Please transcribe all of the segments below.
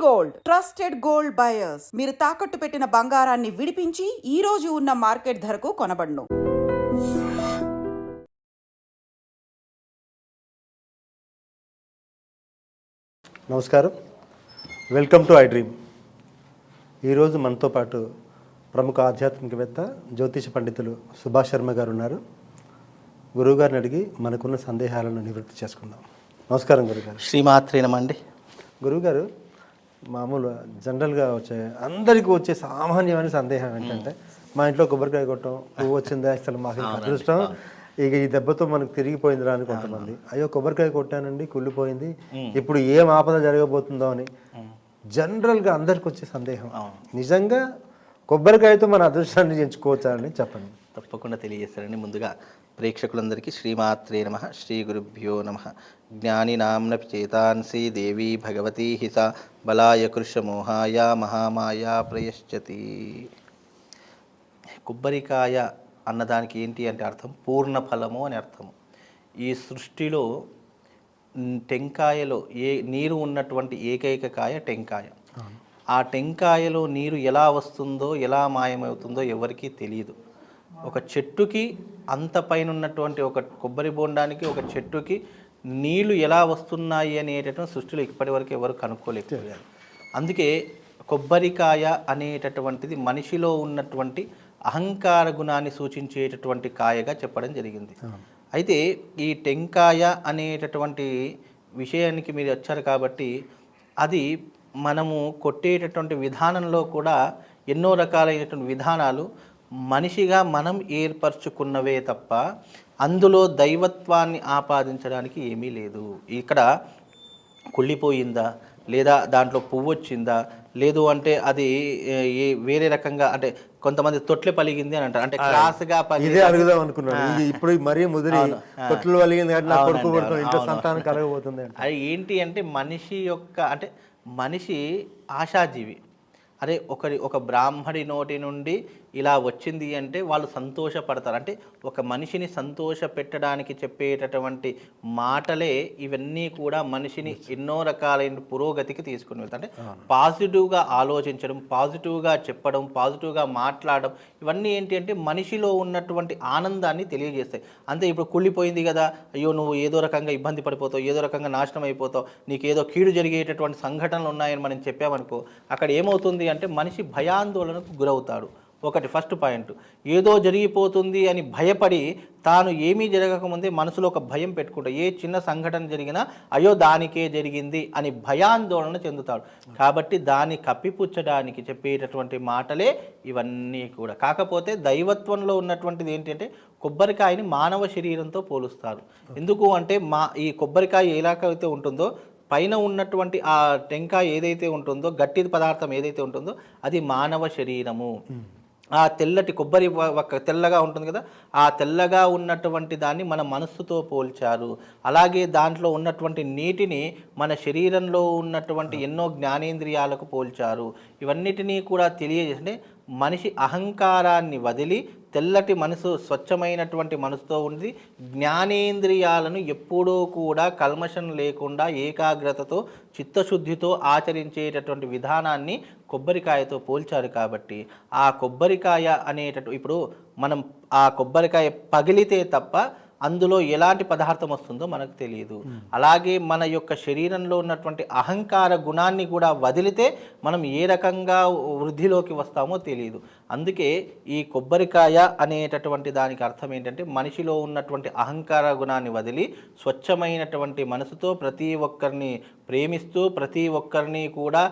Gold trusted gold buyers. మీరు తాకట్టు పెట్టిన బంగారాన్ని విడిపించి ఈ రోజు ఉన్న మార్కెట్ ధరకు కొనబడును. నమస్కారం, వెల్కమ్ టు ఐ డ్రీమ్. ఈరోజు మనతో పాటు ప్రముఖ ఆధ్యాత్మికవేత్త జ్యోతిష పండితులు సుభాష్ శర్మ గారు ఉన్నారు. గురువుగారిని అడిగి మనకున్న సందేహాలను నివృత్తి చేసుకుందాం. నమస్కారం గురుగారు. శ్రీమాత్రే నమండి. గురువుగారు, మామూలు జనరల్గా అందరికీ వచ్చే సామాన్యమైన సందేహం ఏంటంటే, మా ఇంట్లో కొబ్బరికాయ కొట్టడం, పువ్వు వచ్చిందా, అసలు మాకు అదృష్టం, ఇక ఈ దెబ్బతో మనకు తిరిగిపోయిందిరా అని కొంతమంది. అయ్యో కొబ్బరికాయ కొట్టానండి, కుళ్ళిపోయింది, ఇప్పుడు ఏం ఆపద జరగబోతుందో అని జనరల్గా అందరికి వచ్చే సందేహం. నిజంగా కొబ్బరికాయతో మన అదృష్టాన్ని ఎంచుకోవచ్చా అని చెప్పండి. తప్పకుండా తెలియజేస్తారండి. ముందుగా ప్రేక్షకులందరికీ శ్రీమాత్రే నమః, శ్రీ గురుభ్యో నమః. జ్ఞాని నామ్నపి చేతాన్సి దేవీ భగవతీ హిస బలాయ కృషమోహాయ మహామాయా ప్రయశ్చతి. కొబ్బరికాయ అన్నదానికి ఏంటి అంటే అర్థం పూర్ణ ఫలము అని అర్థము. ఈ సృష్టిలో టెంకాయలో నీరు ఉన్నటువంటి ఏకైక కాయ టెంకాయ. ఆ టెంకాయలో నీరు ఎలా వస్తుందో, ఎలా మాయమవుతుందో ఎవరికీ తెలియదు. ఒక చెట్టుకి అంత పైన ఉన్నటువంటి ఒక కొబ్బరి బోండానికి ఒక చెట్టుకి నీళ్లు ఎలా వస్తున్నాయి అనేటటువంటి సృష్టిలో ఇప్పటి వరకు ఎవరు కనుక్కోలేకపోయారు. అందుకే కొబ్బరికాయ అనేటటువంటిది మనిషిలో ఉన్నటువంటి అహంకార గుణాన్ని సూచించేటటువంటి కాయగా చెప్పడం జరిగింది. అయితే ఈ టెంకాయ అనేటటువంటి విషయానికి మీరు వచ్చారు కాబట్టి, అది మనము కొట్టేటటువంటి విధానంలో కూడా ఎన్నో రకాలైనటువంటి విధానాలు మనిషిగా మనం ఏర్పరచుకున్నవే తప్ప అందులో దైవత్వాన్ని ఆపాదించడానికి ఏమీ లేదు. ఇక్కడ కుళ్ళిపోయిందా, లేదా దాంట్లో పువ్వు వచ్చిందా, లేదు అంటే అది వేరే రకంగా, అంటే కొంతమంది తొట్లె పలిగింది అని అంటారు, అంటే క్లాస్గా ఇదే అడుగుదాం అనుకున్నాను. ఇప్పుడు మరీ ముదిరి తొట్లు పలిగింది ఇంట్లో సంతానం కలగబోతుంది. అది ఏంటి అంటే మనిషి యొక్క, అంటే మనిషి ఆశాజీవి. అరే ఒక బ్రాహ్మడి నోటి నుండి ఇలా వచ్చింది అంటే వాళ్ళు సంతోషపడతారు. అంటే ఒక మనిషిని సంతోష పెట్టడానికి చెప్పేటటువంటి మాటలే ఇవన్నీ కూడా మనిషిని ఎన్నో రకాలైన పురోగతికి తీసుకుని వెళ్తాయి. అంటే పాజిటివ్గా ఆలోచించడం, పాజిటివ్గా చెప్పడం, పాజిటివ్గా మాట్లాడడం, ఇవన్నీ ఏంటి అంటే మనిషిలో ఉన్నటువంటి ఆనందాన్ని తెలియజేస్తాయి. అంతే. ఇప్పుడు కుళ్ళిపోయింది కదా, అయ్యో నువ్వు ఏదో రకంగా ఇబ్బంది పడిపోతావు, ఏదో రకంగా నాశనం అయిపోతావు, నీకు ఏదో కీడు జరిగేటటువంటి సంఘటనలు ఉన్నాయని మనం చెప్పామనుకో, అక్కడ ఏమవుతుంది అంటే మనిషి భయాందోళనకు గురవుతాడు. ఒకటి ఫస్ట్ పాయింట్, ఏదో జరిగిపోతుంది అని భయపడి తాను ఏమీ జరగకముందే మనసులో ఒక భయం పెట్టుకుంటాడు. ఏ చిన్న సంఘటన జరిగినా అయ్యో దానికే జరిగింది అని భయాందోళన చెందుతాడు. కాబట్టి దాన్ని కప్పిపుచ్చడానికి చెప్పేటటువంటి మాటలే ఇవన్నీ కూడా. కాకపోతే దైవత్వంలో ఉన్నటువంటిది ఏంటంటే కొబ్బరికాయని మానవ శరీరంతో పోలుస్తారు. ఎందుకు అంటే ఈ కొబ్బరికాయ ఎలాగైతే ఉంటుందో, పైన ఉన్నటువంటి ఆ టెంకాయ ఏదైతే ఉంటుందో, గట్టి పదార్థం ఏదైతే ఉంటుందో అది మానవ శరీరము. ఆ తెల్లటి కొబ్బరి తెల్లగా ఉంటుంది కదా, ఆ తెల్లగా ఉన్నటువంటి దాన్ని మన మనస్సుతో పోల్చారు. అలాగే దాంట్లో ఉన్నటువంటి నీటిని మన శరీరంలో ఉన్నటువంటి ఎన్నో జ్ఞానేంద్రియాలకు పోల్చారు. ఇవన్నిటినీ కూడా తెలియజేస్తే మనిషి అహంకారాన్ని వదిలి తెల్లటి మనసు, స్వచ్ఛమైనటువంటి మనసుతో ఉండి జ్ఞానేంద్రియాలను ఎప్పుడూ కూడా కల్మషం లేకుండా ఏకాగ్రతతో చిత్తశుద్ధితో ఆచరించేటటువంటి విధానాన్ని కొబ్బరికాయతో పోల్చారు. కాబట్టి ఆ కొబ్బరికాయ ఇప్పుడు మనం ఆ కొబ్బరికాయ పగిలితే తప్ప అందులో ఎలాంటి పదార్థం వస్తుందో మనకు తెలియదు. అలాగే మన యొక్క శరీరంలో ఉన్నటువంటి అహంకార గుణాన్ని కూడా వదిలితే మనం ఏ రకంగా వృద్ధిలోకి వస్తామో తెలియదు. అందుకే ఈ కొబ్బరికాయ అనేటటువంటి దానికి అర్థం ఏంటంటే మనిషిలో ఉన్నటువంటి అహంకార గుణాన్ని వదిలి స్వచ్ఛమైనటువంటి మనసుతో ప్రతి ఒక్కరిని ప్రేమిస్తూ, ప్రతి ఒక్కరిని కూడా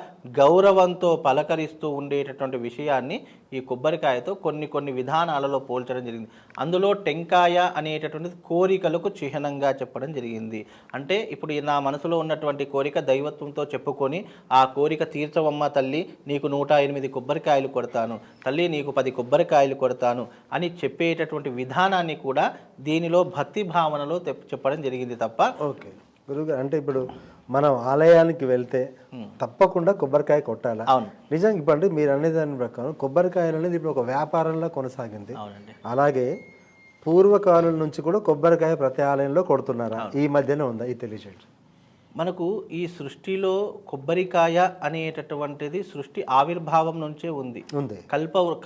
గౌరవంతో పలకరిస్తూ ఉండేటటువంటి విషయాన్ని ఈ కొబ్బరికాయతో కొన్ని విధానాలలో పోల్చడం జరిగింది. అందులో టెంకాయ అనేటటువంటిది కోరికలకు చిహ్నంగా చెప్పడం జరిగింది. అంటే ఇప్పుడు నా మనసులో ఉన్నటువంటి కోరిక దైవత్వంతో చెప్పుకొని, ఆ కోరిక తీర్చవమ్మ తల్లి, నీకు 108 కొబ్బరికాయలు కొడతాను, తల్లి నీకు 10 కొబ్బరికాయలు కొడతాను అని చెప్పేటటువంటి విధానాన్ని కూడా దీనిలో భక్తి భావనలో చెప్పడం జరిగింది తప్ప. ఓకే గురువుగారు, అంటే ఇప్పుడు మనం ఆలయానికి వెళ్తే తప్పకుండా కొబ్బరికాయ కొట్టాలి. అవును, నిజంగా ఇప్పుడు అంటే మీరు అనేదాని ప్రకారం కొబ్బరికాయలు అనేది ఇప్పుడు ఒక వ్యాపారంలో కొనసాగింది. అలాగే పూర్వకాలం నుంచి కూడా కొబ్బరికాయ ప్రతి ఆలయంలో కొడుతున్నారా, ఈ మధ్యనే ఉందా, ఇది తెలియజేయండి. మనకు ఈ సృష్టిలో కొబ్బరికాయ అనేటటువంటిది సృష్టి ఆవిర్భావం నుంచే ఉంది.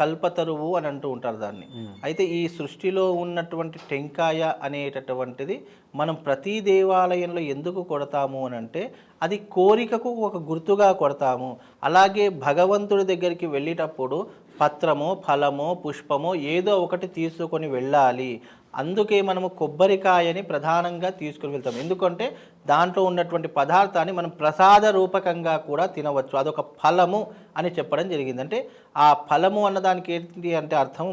కల్పతరువు అని అంటూ ఉంటారు దాన్ని. అయితే ఈ సృష్టిలో ఉన్నటువంటి టెంకాయ అనేటటువంటిది మనం ప్రతి దేవాలయంలో ఎందుకు కొడతాము అని అంటే అది కోరికకు ఒక గుర్తుగా కొడతాము. అలాగే భగవంతుడి దగ్గరికి వెళ్ళేటప్పుడు పత్రమో ఫలమో పుష్పమో ఏదో ఒకటి తీసుకొని వెళ్ళాలి. అందుకే మనము కొబ్బరికాయని ప్రధానంగా తీసుకుని వెళ్తాం. ఎందుకంటే దాంట్లో ఉన్నటువంటి పదార్థాన్ని మనం ప్రసాద రూపకంగా కూడా తినవచ్చు. అదొక ఫలము అని చెప్పడం జరిగింది. అంటే ఆ ఫలము అన్నదానికి ఏంటి అంటే అర్థం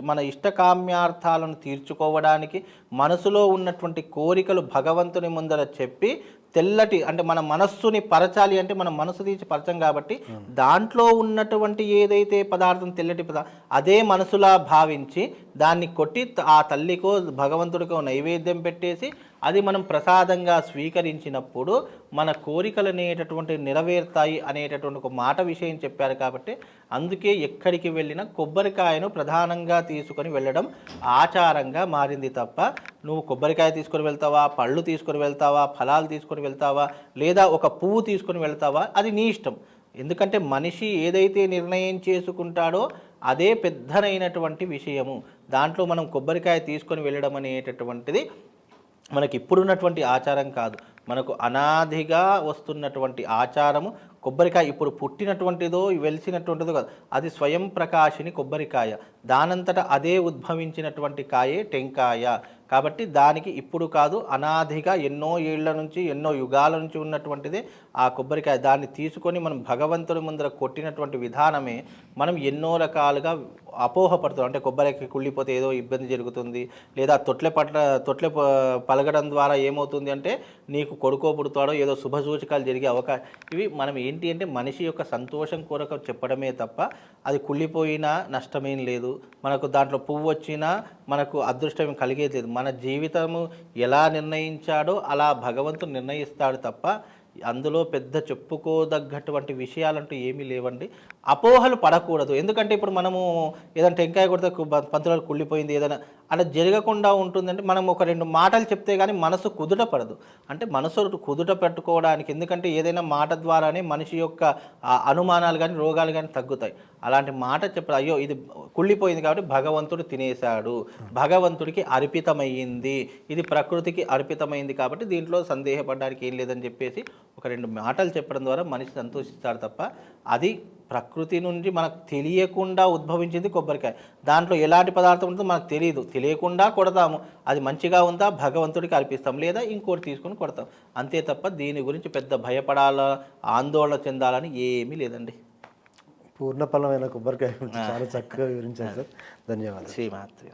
మన ఇష్టకామ్యార్థాలను తీర్చుకోవడానికి మనసులో ఉన్నటువంటి కోరికలు భగవంతుని ముందర చెప్పి తెల్లటి అంటే మన మనస్సుని పరచాలి అంటే మనం మనసు తీసి పరచం కాబట్టి దాంట్లో ఉన్నటువంటి ఏదైతే పదార్థం తెల్లటి అదే మనసులా భావించి దాన్ని కొట్టి ఆ తల్లికో భగవంతుడికో నైవేద్యం పెట్టేసి అది మనం ప్రసాదంగా స్వీకరించినప్పుడు మన కోరికలు అనేటటువంటి నెరవేరుతాయి అనేటటువంటి ఒక మాట విషయం చెప్పారు. కాబట్టి అందుకే ఎక్కడికి వెళ్ళినా కొబ్బరికాయను ప్రధానంగా తీసుకొని వెళ్ళడం ఆచారంగా మారింది తప్ప నువ్వు కొబ్బరికాయ తీసుకొని వెళ్తావా, పళ్ళు తీసుకొని వెళ్తావా, ఫలాలు తీసుకొని వెళ్తావా, లేదా ఒక పువ్వు తీసుకొని వెళ్తావా, అది నీ ఇష్టం. ఎందుకంటే మనిషి ఏదైతే నిర్ణయం చేసుకుంటాడో అదే పెద్దనైనటువంటి విషయము. దాంట్లో మనం కొబ్బరికాయ తీసుకొని వెళ్ళడం అనేటటువంటిది మనకి ఇప్పుడున్నటువంటి ఆచారం కాదు, మనకు అనాదిగా వస్తున్నటువంటి ఆచారము. కొబ్బరికాయ ఇప్పుడు పుట్టినటువంటిదో వెలిసినటువంటిదో కాదు, అది స్వయం ప్రకాశిని కొబ్బరికాయ. దానంతటా అదే ఉద్భవించినటువంటి కాయే టెంకాయ. కాబట్టి దానికి ఇప్పుడు కాదు, అనాదిగా ఎన్నో ఏళ్ల నుంచి ఎన్నో యుగాల నుంచి ఉన్నటువంటిదే ఆ కొబ్బరికాయ. దాన్ని తీసుకొని మనం భగవంతుడి ముందర కొట్టినటువంటి విధానమే మనం ఎన్నో రకాలుగా అపోహపడుతాం. అంటే కొబ్బరికి కుళ్ళిపోతే ఏదో ఇబ్బంది జరుగుతుంది, లేదా తొట్లె పలగడం ద్వారా ఏమవుతుంది అంటే నీకు కొడుకో పుడతాడో ఏదో శుభసూచకాలు జరిగే అవకాశం. ఇవి మనం ఏంటి అంటే మనిషి యొక్క సంతోషం కొరకు చెప్పడమే తప్ప అది కుళ్ళిపోయినా నష్టమేం లేదు, మనకు దాంట్లో పువ్వు వచ్చినా మనకు అదృష్టం కలిగేది లేదు. మన జీవితము ఎలా నిర్ణయించాడో అలా భగవంతుడు నిర్ణయిస్తాడు తప్ప అందులో పెద్ద చెప్పుకోదగ్గటువంటి విషయాలంటూ ఏమీ లేవండి. అపోహలు పడకూడదు. ఎందుకంటే ఇప్పుడు మనము ఏదైనా టెంకాయ కొడితే పంతులకు కుళ్ళిపోయింది ఏదైనా అలా జరగకుండా ఉంటుందంటే మనం ఒక రెండు మాటలు చెప్తే కానీ మనసు కుదుట పడదు. అంటే మనసు కుదుట పెట్టుకోవడానికి, ఎందుకంటే ఏదైనా మాట ద్వారానే మనిషి యొక్క అనుమానాలు కానీ రోగాలు కానీ తగ్గుతాయి. అలాంటి మాట చెప్పదు, అయ్యో ఇది కుళ్ళిపోయింది కాబట్టి భగవంతుడు తినేశాడు, భగవంతుడికి అర్పితమయ్యింది, ఇది ప్రకృతికి అర్పితమైంది కాబట్టి దీంట్లో సందేహపడడానికి ఏం లేదని చెప్పేసి ఒక రెండు మాటలు చెప్పడం ద్వారా మనిషి సంతోషిస్తాడు తప్ప అది ప్రకృతి నుండి మనకు తెలియకుండా ఉద్భవించింది కొబ్బరికాయ. దాంట్లో ఎలాంటి పదార్థం ఉంటుందో మనకు తెలియదు, తెలియకుండా కొడతాము. అది మంచిగా ఉందా భగవంతుడికి అర్పిస్తాం, లేదా ఇంకోటి తీసుకొని కొడతాం అంతే తప్ప దీని గురించి పెద్ద భయపడాలా ఆందోళన చెందాలని ఏమీ లేదండి. పూర్ణఫలమైన కొబ్బరికాయ చాలా చక్కగా వివరించారు సార్. ధన్యవాదాలు. శ్రీమాత్రి.